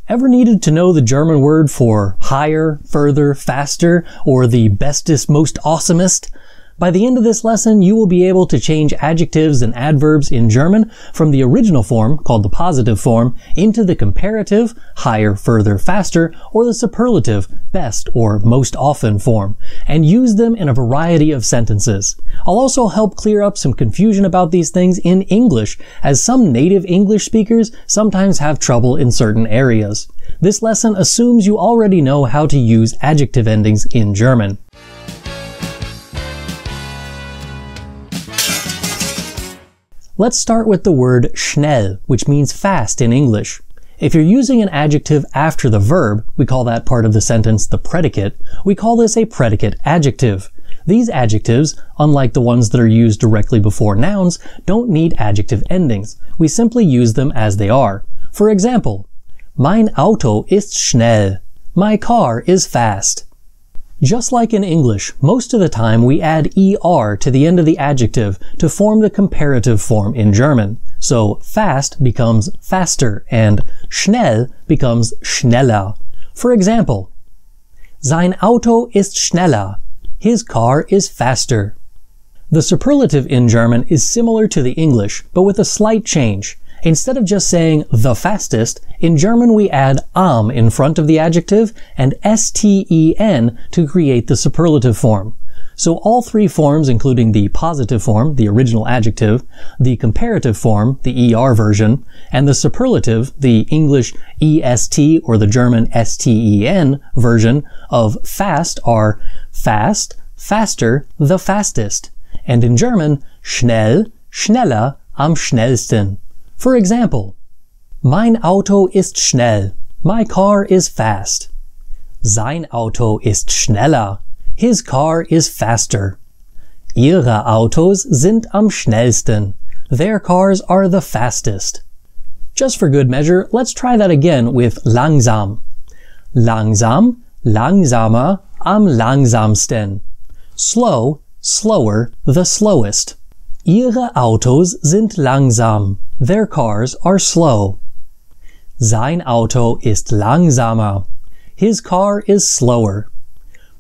Ever needed to know the German word for higher, further, faster, or the bestest, most awesomest? By the end of this lesson, you will be able to change adjectives and adverbs in German from the original form, called the positive form, into the comparative, higher, further, faster, or the superlative, best or most often form, and use them in a variety of sentences. I'll also help clear up some confusion about these things in English, as some native English speakers sometimes have trouble in certain areas. This lesson assumes you already know how to use adjective endings in German. Let's start with the word schnell, which means fast in English. If you're using an adjective after the verb, we call that part of the sentence the predicate, we call this a predicate adjective. These adjectives, unlike the ones that are used directly before nouns, don't need adjective endings. We simply use them as they are. For example, mein Auto ist schnell. My car is fast. Just like in English, most of the time we add er to the end of the adjective to form the comparative form in German. So fast becomes faster and schnell becomes schneller. For example, sein Auto ist schneller. His car is faster. The superlative in German is similar to the English, but with a slight change. Instead of just saying the fastest, in German we add am in front of the adjective and sten to create the superlative form. So all three forms, including the positive form, the original adjective, the comparative form, the er version, and the superlative, the English est or the German sten version of fast are fast, faster, the fastest, and in German schnell, schneller, am schnellsten. For example, mein Auto ist schnell. My car is fast. Sein Auto ist schneller. His car is faster. Ihre Autos sind am schnellsten. Their cars are the fastest. Just for good measure, let's try that again with langsam. Langsam, langsamer, am langsamsten. Slow, slower, the slowest. Ihre Autos sind langsam. Their cars are slow. Sein Auto ist langsamer. His car is slower.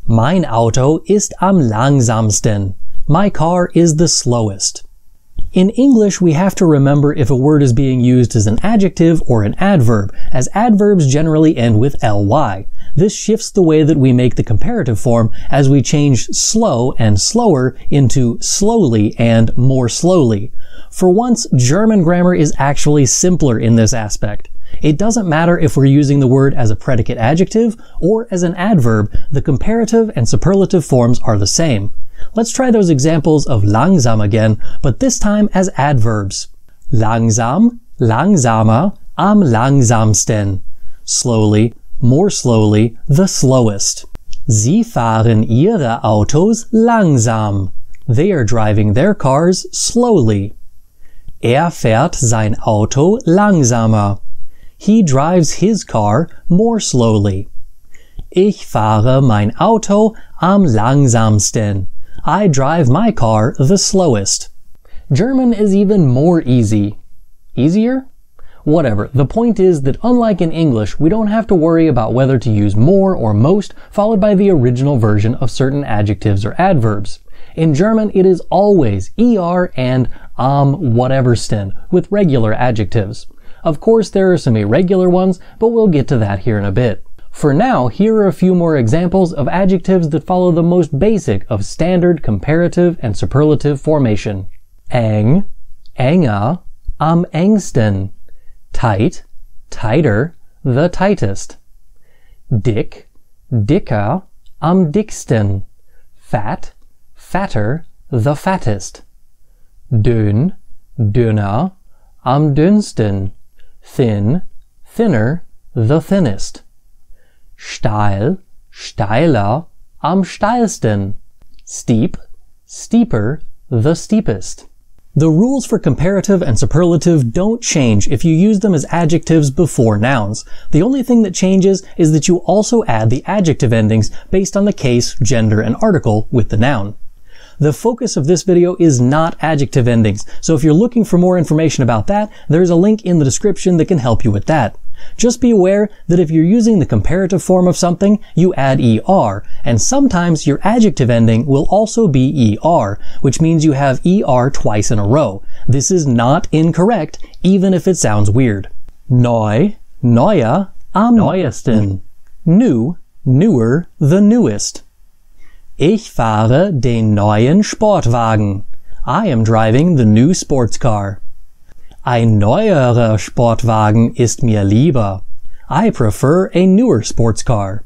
Mein Auto ist am langsamsten. My car is the slowest. In English, we have to remember if a word is being used as an adjective or an adverb, as adverbs generally end with ly. This shifts the way that we make the comparative form as we change slow and slower into slowly and more slowly. For once, German grammar is actually simpler in this aspect. It doesn't matter if we're using the word as a predicate adjective or as an adverb, the comparative and superlative forms are the same. Let's try those examples of langsam again, but this time as adverbs. Langsam, langsamer, am langsamsten. Slowly, more slowly, the slowest. Sie fahren ihre Autos langsam. They are driving their cars slowly. Er fährt sein Auto langsamer. He drives his car more slowly. Ich fahre mein Auto am langsamsten. I drive my car the slowest. German is even more easy. Easier? Whatever. The point is that unlike in English, we don't have to worry about whether to use more or most followed by the original version of certain adjectives or adverbs. In German, it is always er and am whateversten with regular adjectives. Of course, there are some irregular ones, but we'll get to that here in a bit. For now, here are a few more examples of adjectives that follow the most basic of standard comparative and superlative formation. Eng, enger, am engsten. Tight, tighter, the tightest. Dick, dicker, am dicksten. Fat, fatter, the fattest. Dünn, dünner, am dünnsten. Thin, thinner, the thinnest. Steil, steiler, am steilsten. Steep, steeper, the steepest. The rules for comparative and superlative don't change if you use them as adjectives before nouns. The only thing that changes is that you also add the adjective endings based on the case, gender, and article with the noun. The focus of this video is not adjective endings, so if you're looking for more information about that, there's a link in the description that can help you with that. Just be aware that if you're using the comparative form of something, you add er, and sometimes your adjective ending will also be er, which means you have er twice in a row. This is not incorrect, even if it sounds weird. Neu, neuer, am neuesten. New, newer, the newest. Ich fahre den neuen Sportwagen. I am driving the new sports car. Ein neuerer Sportwagen ist mir lieber. I prefer a newer sports car.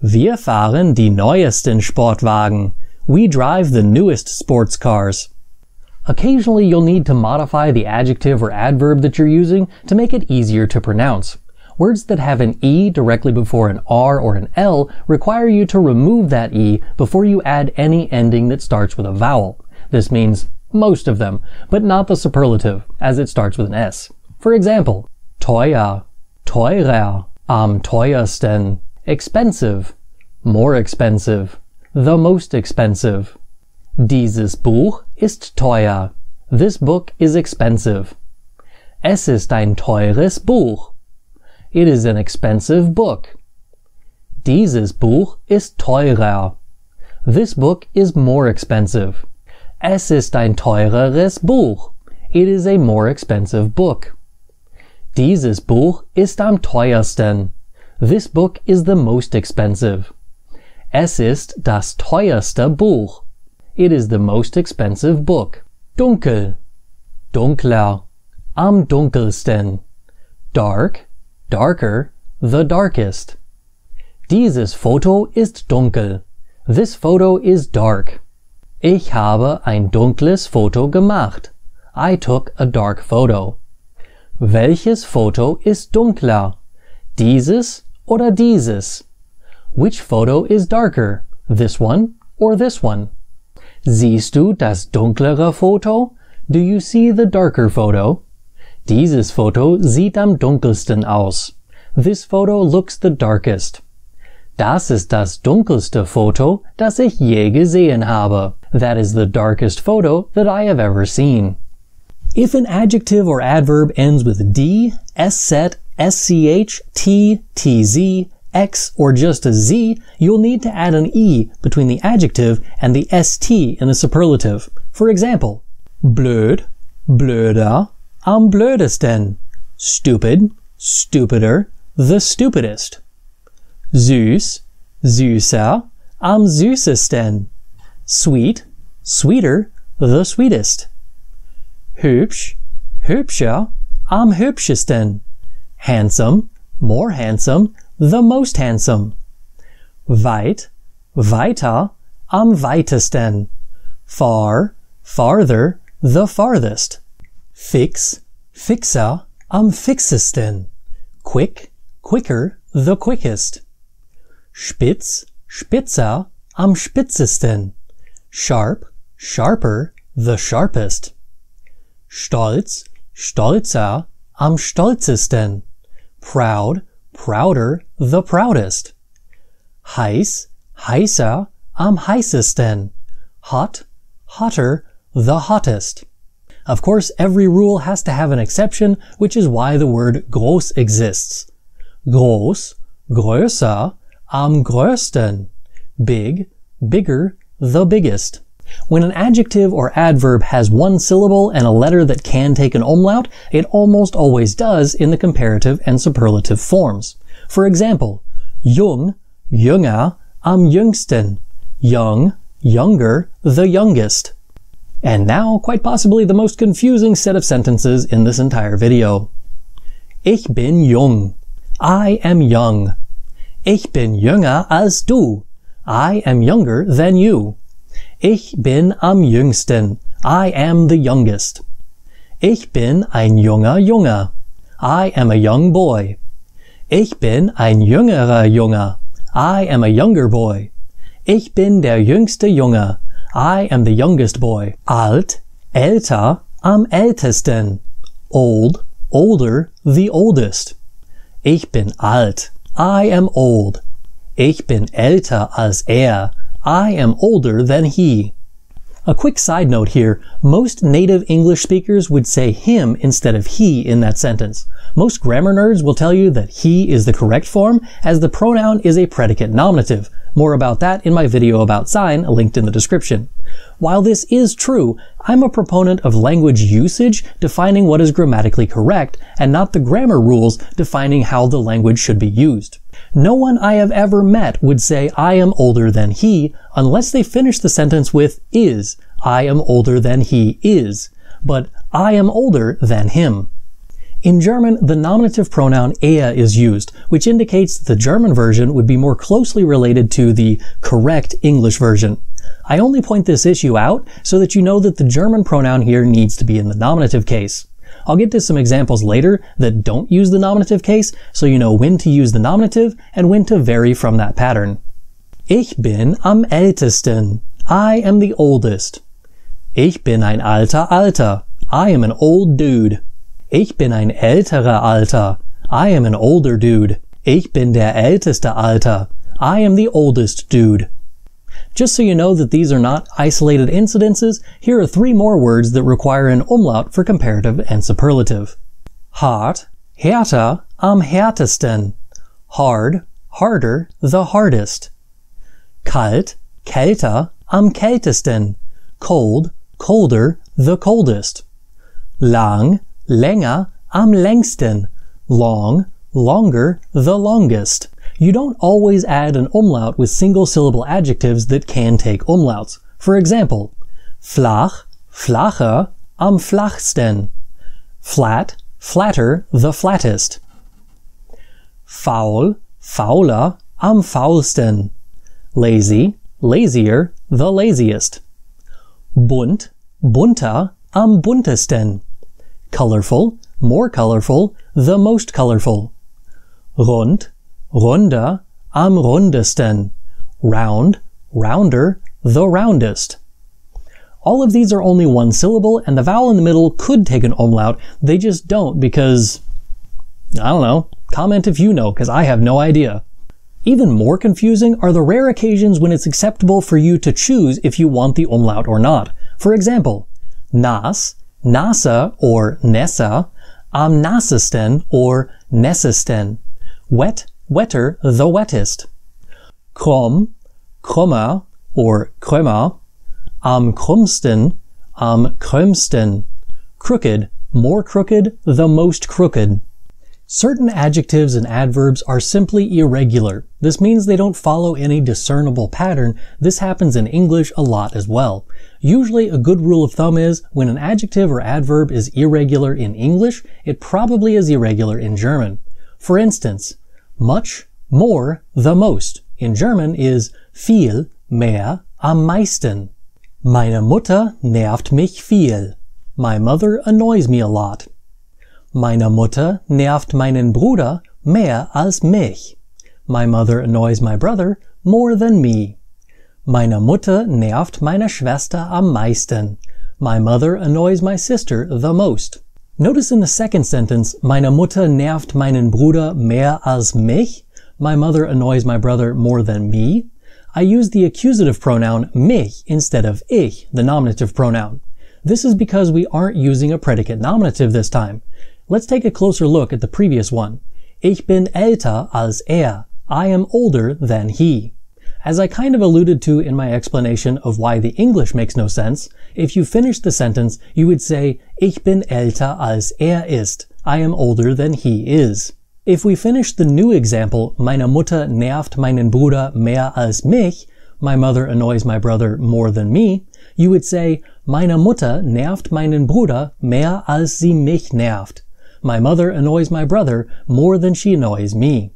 Wir fahren die neuesten Sportwagen. We drive the newest sports cars. Occasionally you'll need to modify the adjective or adverb that you're using to make it easier to pronounce. Words that have an E directly before an R or an L require you to remove that E before you add any ending that starts with a vowel. This means most of them, but not the superlative, as it starts with an S. For example, teuer, teurer, am teuersten, expensive, more expensive, the most expensive. Dieses Buch ist teuer. This book is expensive. Es ist ein teures Buch. It is an expensive book. Dieses Buch ist teurer. This book is more expensive. Es ist ein teureres Buch. It is a more expensive book. Dieses Buch ist am teuersten. This book is the most expensive. Es ist das teuerste Buch. It is the most expensive book. Dunkel, dunkler, am dunkelsten. Dark, darker, the darkest. Dieses Foto ist dunkel. This photo is dark. Ich habe ein dunkles Foto gemacht. I took a dark photo. Welches Foto ist dunkler? Dieses oder dieses? Which photo is darker? This one or this one? Siehst du das dunklere Foto? Do you see the darker photo? Dieses Foto sieht am dunkelsten aus. This photo looks the darkest. Das ist das dunkelste Foto, das ich je gesehen habe. That is the darkest photo that I have ever seen. If an adjective or adverb ends with D, SZ, SCH, T, TZ, X, or just a Z, you'll need to add an E between the adjective and the ST in the superlative. For example, blöd, blöder, am blödesten. Stupid, stupider, the stupidest. Süß, süßer, am süßesten. Sweet, sweeter, the sweetest. Hübsch, hübscher, am hübschesten. Handsome, more handsome, the most handsome. Weit, weiter, am weitesten. Far, farther, the farthest. Fix, fixer, am fixesten. Quick, quicker, the quickest. Spitz, spitzer, am spitzesten. Sharp, sharper, the sharpest. Stolz, stolzer, am stolzesten. Proud, prouder, the proudest. Heiß, heißer, am heißesten. Hot, hotter, the hottest. Of course, every rule has to have an exception, which is why the word groß exists. Groß, größer, am größten. Big, bigger, the biggest. When an adjective or adverb has one syllable and a letter that can take an umlaut, it almost always does in the comparative and superlative forms. For example, jung, jünger, am jüngsten. Young, younger, the youngest. And now, quite possibly the most confusing set of sentences in this entire video. Ich bin jung. I am young. Ich bin jünger als du. I am younger than you. Ich bin am jüngsten. I am the youngest. Ich bin ein junger Junge. I am a young boy. Ich bin ein jüngerer Junge. I am a younger boy. Ich bin der jüngste Junge. I am the youngest boy. Alt, älter, am ältesten. Old, older, the oldest. Ich bin alt. I am old. Ich bin älter als er. I am older than he. A quick side note here, most native English speakers would say him instead of he in that sentence. Most grammar nerds will tell you that he is the correct form, as the pronoun is a predicate nominative. More about that in my video about sign, linked in the description. While this is true, I'm a proponent of language usage defining what is grammatically correct, and not the grammar rules defining how the language should be used. No one I have ever met would say I am older than he unless they finish the sentence with is. I am older than he is. But I am older than him. In German, the nominative pronoun er is used, which indicates that the German version would be more closely related to the correct English version. I only point this issue out so that you know that the German pronoun here needs to be in the nominative case. I'll get to some examples later that don't use the nominative case, so you know when to use the nominative and when to vary from that pattern. Ich bin am ältesten. I am the oldest. Ich bin ein alter Alter. I am an old dude. Ich bin ein älterer Alter. I am an older dude. Ich bin der älteste Alter. I am the oldest dude. Just so you know that these are not isolated incidences, here are 3 more words that require an umlaut for comparative and superlative. Hart, härter, am härtesten. Hard, harder, the hardest. Kalt, kälter, am kältesten. Cold, colder, the coldest. Lang, länger, am längsten. Long, longer, the longest. You don't always add an umlaut with single-syllable adjectives that can take umlauts. For example, flach, flacher, am flachsten. Flat, flatter, the flattest. Faul, fauler, am faulsten. Lazy, lazier, the laziest. Bunt, bunter, am buntesten. Colorful, more colorful, the most colorful. Rund, runder, am rundesten. Round, rounder, the roundest. All of these are only one syllable, and the vowel in the middle could take an umlaut. They just don't because, I don't know, comment if you know, because I have no idea. Even more confusing are the rare occasions when it's acceptable for you to choose if you want the umlaut or not. For example, nass, nasser or nessa, am nassesten or nessesten. Wet, wetter, the wettest. Krumm, krummer or krömer, am krummsten, am krömsten. Crooked, more crooked, the most crooked. Certain adjectives and adverbs are simply irregular. This means they don't follow any discernible pattern. This happens in English a lot as well. Usually a good rule of thumb is when an adjective or adverb is irregular in English, it probably is irregular in German. For instance, much, more, the most in German is viel, mehr, am meisten. Meine Mutter nervt mich viel. My mother annoys me a lot. Meine Mutter nervt meinen Bruder mehr als mich. My mother annoys my brother more than me. Meine Mutter nervt meine Schwester am meisten. My mother annoys my sister the most. Notice in the second sentence, meine Mutter nervt meinen Bruder mehr als mich. My mother annoys my brother more than me. I use the accusative pronoun mich instead of ich, the nominative pronoun. This is because we aren't using a predicate nominative this time. Let's take a closer look at the previous one. Ich bin älter als er. I am older than he. As I kind of alluded to in my explanation of why the English makes no sense, if you finish the sentence, you would say, Ich bin älter als er ist. I am older than he is. If we finish the new example, meine Mutter nervt meinen Bruder mehr als mich, my mother annoys my brother more than me, you would say, meine Mutter nervt meinen Bruder mehr als sie mich nervt. My mother annoys my brother more than she annoys me.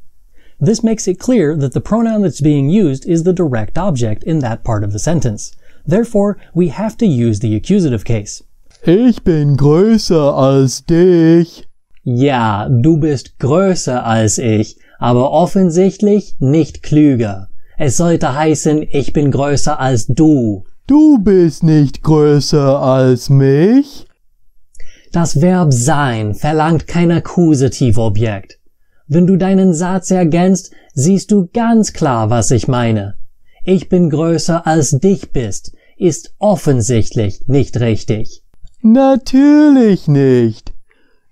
This makes it clear that the pronoun that's being used is the direct object in that part of the sentence. Therefore, we have to use the accusative case. Ich bin größer als dich. Ja, du bist größer als ich, aber offensichtlich nicht klüger. Es sollte heißen, ich bin größer als du. Du bist nicht größer als mich. Das Verb sein verlangt kein Akkusativobjekt. Wenn du deinen Satz ergänzt, siehst du ganz klar, was ich meine. Ich bin größer als dich bist. ist offensichtlich nicht richtig. Natürlich nicht.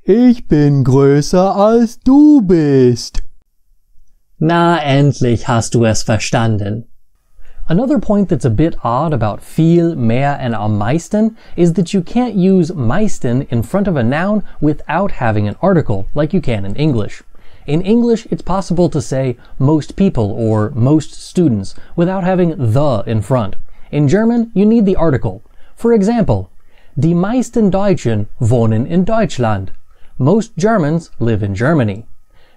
Ich bin größer als du bist. Na, endlich hast du es verstanden. Another point that's a bit odd about viel, mehr, and am meisten is that you can't use meisten in front of a noun without having an article, like you can in English. In English, it's possible to say most people or most students without having the in front. In German, you need the article. For example, die meisten Deutschen wohnen in Deutschland. Most Germans live in Germany.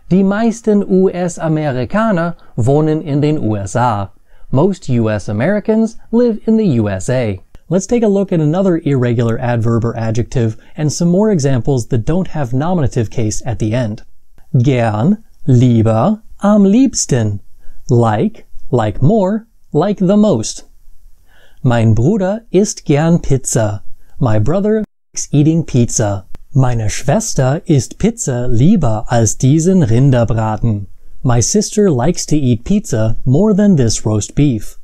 Die meisten US-Amerikaner wohnen in den USA. Most US Americans live in the USA. Let's take a look at another irregular adverb or adjective and some more examples that don't have nominative case at the end. Gern, lieber, am liebsten. Like more, like the most. Mein Bruder isst gern Pizza. My brother likes eating pizza. Meine Schwester isst Pizza lieber als diesen Rinderbraten. My sister likes to eat pizza more than this roast beef.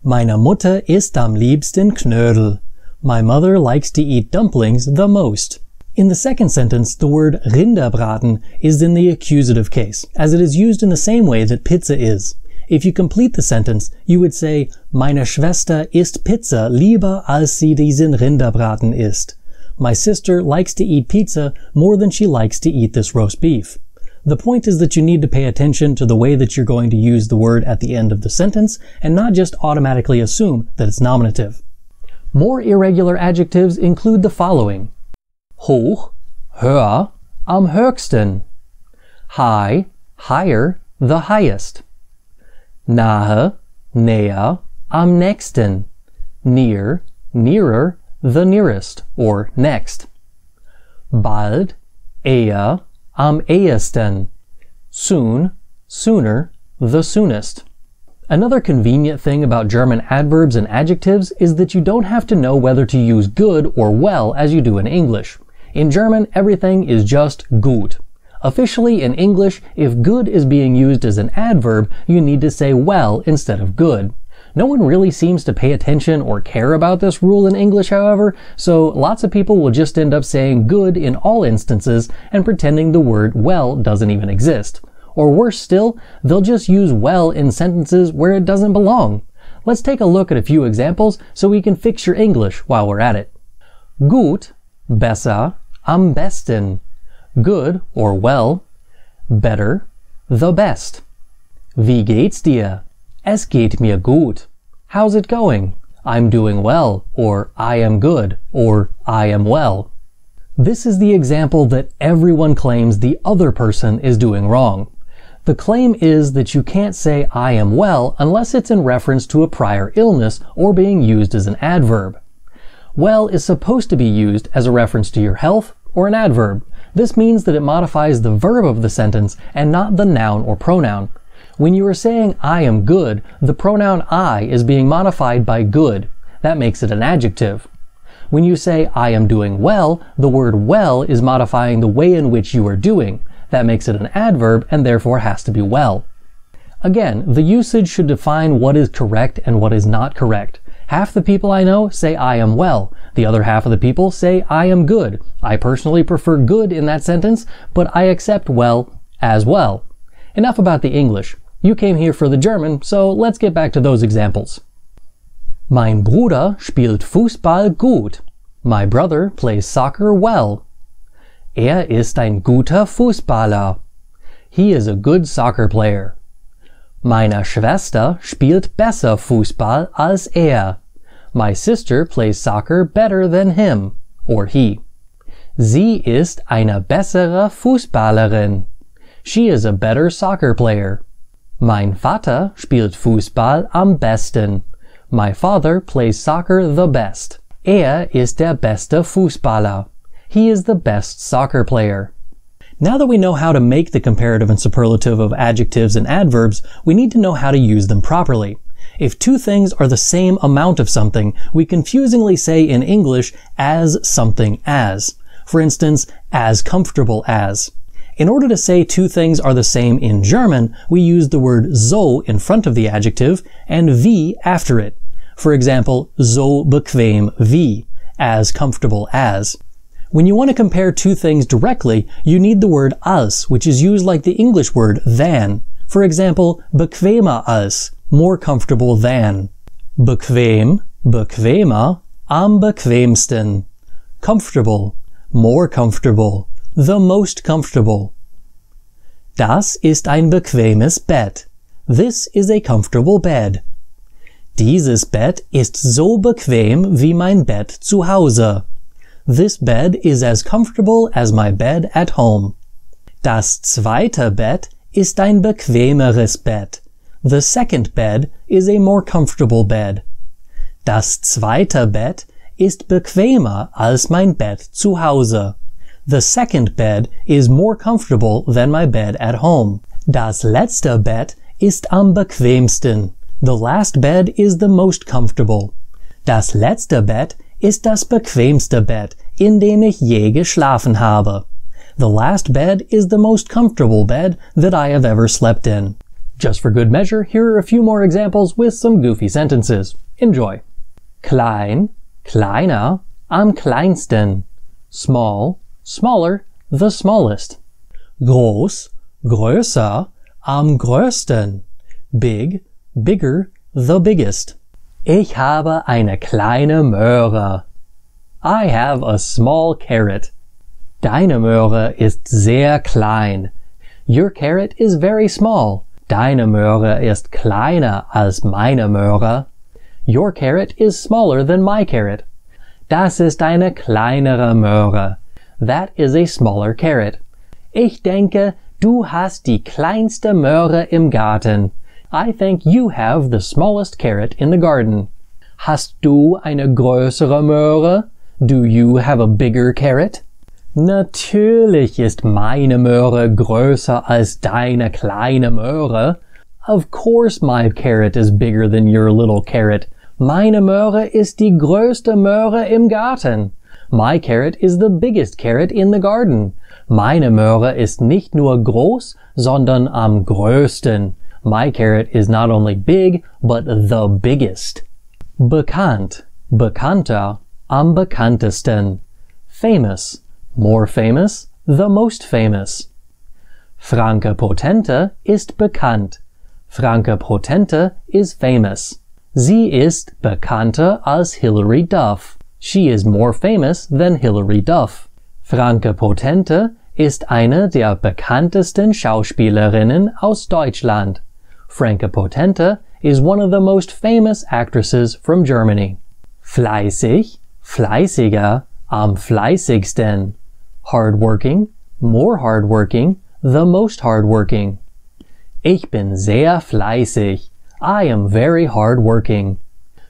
Meine Mutter isst am liebsten Knödel. My mother likes to eat dumplings the most. In the second sentence, the word Rinderbraten is in the accusative case, as it is used in the same way that pizza is. If you complete the sentence, you would say, Meine Schwester isst Pizza lieber als sie diesen Rinderbraten isst. My sister likes to eat pizza more than she likes to eat this roast beef. The point is that you need to pay attention to the way that you're going to use the word at the end of the sentence and not just automatically assume that it's nominative. More irregular adjectives include the following. Hoch, höher, am höchsten. High, higher, the highest. Nahe, näher, am nächsten. Near, nearer, the nearest, or next. Bald, eher, am ehesten. Soon, sooner, the soonest. Another convenient thing about German adverbs and adjectives is that you don't have to know whether to use good or well as you do in English. In German, everything is just gut. Officially, in English, if good is being used as an adverb, you need to say well instead of good. No one really seems to pay attention or care about this rule in English, however, so lots of people will just end up saying good in all instances and pretending the word well doesn't even exist. Or worse still, they'll just use well in sentences where it doesn't belong. Let's take a look at a few examples so we can fix your English while we're at it. Gut, besser, am besten. Good, or well. Better, the best. Wie geht's dir? Es geht mir gut. How's it going? I'm doing well, or I am good, or I am well. This is the example that everyone claims the other person is doing wrong. The claim is that you can't say I am well unless it's in reference to a prior illness or being used as an adverb. Well is supposed to be used as a reference to your health or an adverb. This means that it modifies the verb of the sentence and not the noun or pronoun. When you are saying I am good, the pronoun I is being modified by good. That makes it an adjective. When you say I am doing well, the word well is modifying the way in which you are doing. That makes it an adverb and therefore has to be well. Again, the usage should define what is correct and what is not correct. Half the people I know say I am well. The other half of the people say I am good. I personally prefer good in that sentence, but I accept well as well. Enough about the English. You came here for the German, so let's get back to those examples. Mein Bruder spielt Fußball gut. My brother plays soccer well. Er ist ein guter Fußballer. He is a good soccer player. Meine Schwester spielt besser Fußball als er. My sister plays soccer better than him, or he. Sie ist eine bessere Fußballerin. She is a better soccer player. Mein Vater spielt Fußball am besten. My father plays soccer the best. Er ist der beste Fußballer. He is the best soccer player. Now that we know how to make the comparative and superlative of adjectives and adverbs, we need to know how to use them properly. If two things are the same amount of something, we confusingly say in English as something as. For instance, as comfortable as. In order to say two things are the same in German, we use the word so in front of the adjective and wie after it. For example, so bequem wie, as comfortable as. When you want to compare two things directly, you need the word als, which is used like the English word than. For example, bequemer als, more comfortable than. Bequem, bequemer, am bequemsten. Comfortable, more comfortable, the most comfortable. Das ist ein bequemes Bett. This is a comfortable bed. Dieses Bett ist so bequem wie mein Bett zu Hause. This bed is as comfortable as my bed at home. Das zweite Bett ist ein bequemeres Bett. The second bed is a more comfortable bed. Das zweite Bett ist bequemer als mein Bett zu Hause. The second bed is more comfortable than my bed at home. Das letzte Bett ist am bequemsten. The last bed is the most comfortable. Das letzte Bett ist das bequemste Bett, in dem ich je geschlafen habe. The last bed is the most comfortable bed that I have ever slept in. Just for good measure, here are a few more examples with some goofy sentences. Enjoy. Klein, kleiner, am kleinsten. Small, smaller, the smallest. Groß, größer, am größten. Big, bigger, the biggest. Ich habe eine kleine Möhre. I have a small carrot. Deine Möhre ist sehr klein. Your carrot is very small. Deine Möhre ist kleiner als meine Möhre. Your carrot is smaller than my carrot. Das ist eine kleinere Möhre. That is a smaller carrot. Ich denke, du hast die kleinste Möhre im Garten. I think you have the smallest carrot in the garden. Hast du eine größere Möhre? Do you have a bigger carrot? Natürlich ist meine Möhre größer als deine kleine Möhre. Of course my carrot is bigger than your little carrot. Meine Möhre ist die größte Möhre im Garten. My carrot is the biggest carrot in the garden. Meine Möhre ist nicht nur groß, sondern am größten. My carrot is not only big, but the biggest. Bekannt, bekannter, am bekanntesten. Famous, more famous, the most famous. Franke Potente ist bekannt. Franke Potente is famous. Sie ist bekannter als Hilary Duff. She is more famous than Hilary Duff. Franke Potente ist eine der bekanntesten Schauspielerinnen aus Deutschland. Franke Potente is one of the most famous actresses from Germany. Fleißig, fleißiger, am fleißigsten. Hardworking, more hardworking, the most hardworking. Ich bin sehr fleißig. I am very hardworking.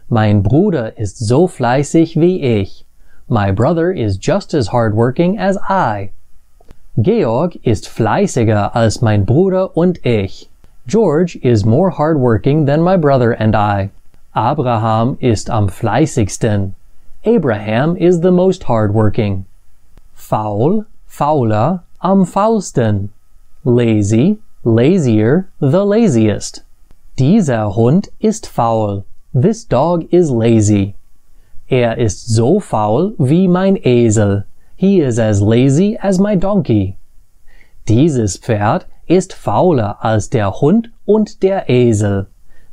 Mein Bruder ist so fleißig wie ich. My brother is just as hardworking as I. Georg ist fleißiger als mein Bruder und ich. George is more hardworking than my brother and I. Abraham ist am fleißigsten. Abraham is the most hardworking. Faul, fauler, am faulsten. Lazy, lazier, the laziest. Dieser Hund ist faul. This dog is lazy. Er ist so faul wie mein Esel. He is as lazy as my donkey. Dieses Pferd ist fauler als der Hund und der Esel.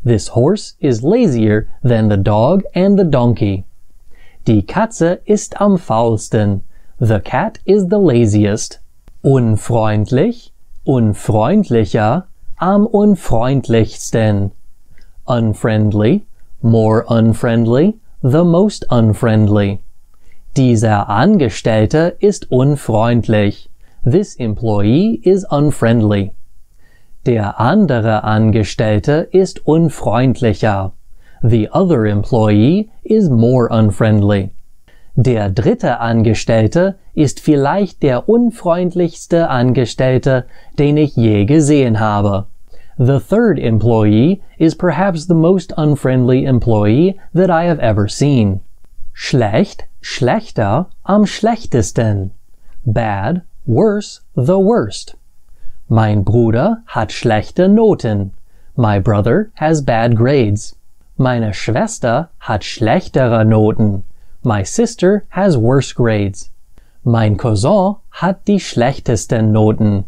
This horse is lazier than the dog and the donkey. Die Katze ist am faulsten. The cat is the laziest. Unfreundlich, unfreundlicher, am unfreundlichsten. Unfriendly, more unfriendly, the most unfriendly. Dieser Angestellte ist unfreundlich. This employee is unfriendly. Der andere Angestellte ist unfreundlicher. The other employee is more unfriendly. Der dritte Angestellte ist vielleicht der unfreundlichste Angestellte, den ich je gesehen habe. The third employee is perhaps the most unfriendly employee that I have ever seen. Schlecht, schlechter, am schlechtesten. Bad, worse, the worst. Mein Bruder hat schlechte Noten. My brother has bad grades. Meine Schwester hat schlechtere Noten. My sister has worse grades. Mein Cousin hat die schlechtesten Noten.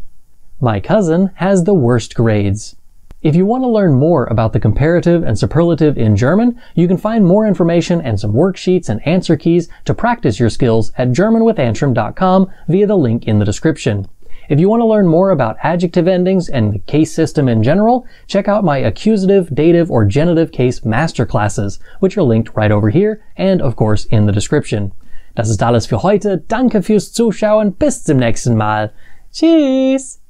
My cousin has the worst grades. If you want to learn more about the comparative and superlative in German, you can find more information and some worksheets and answer keys to practice your skills at germanwithantrim.com via the link in the description. If you want to learn more about adjective endings and the case system in general, check out my accusative, dative, or genitive case masterclasses, which are linked right over here and, of course, in the description. Das ist alles für heute. Danke fürs Zuschauen. Bis zum nächsten Mal. Tschüss!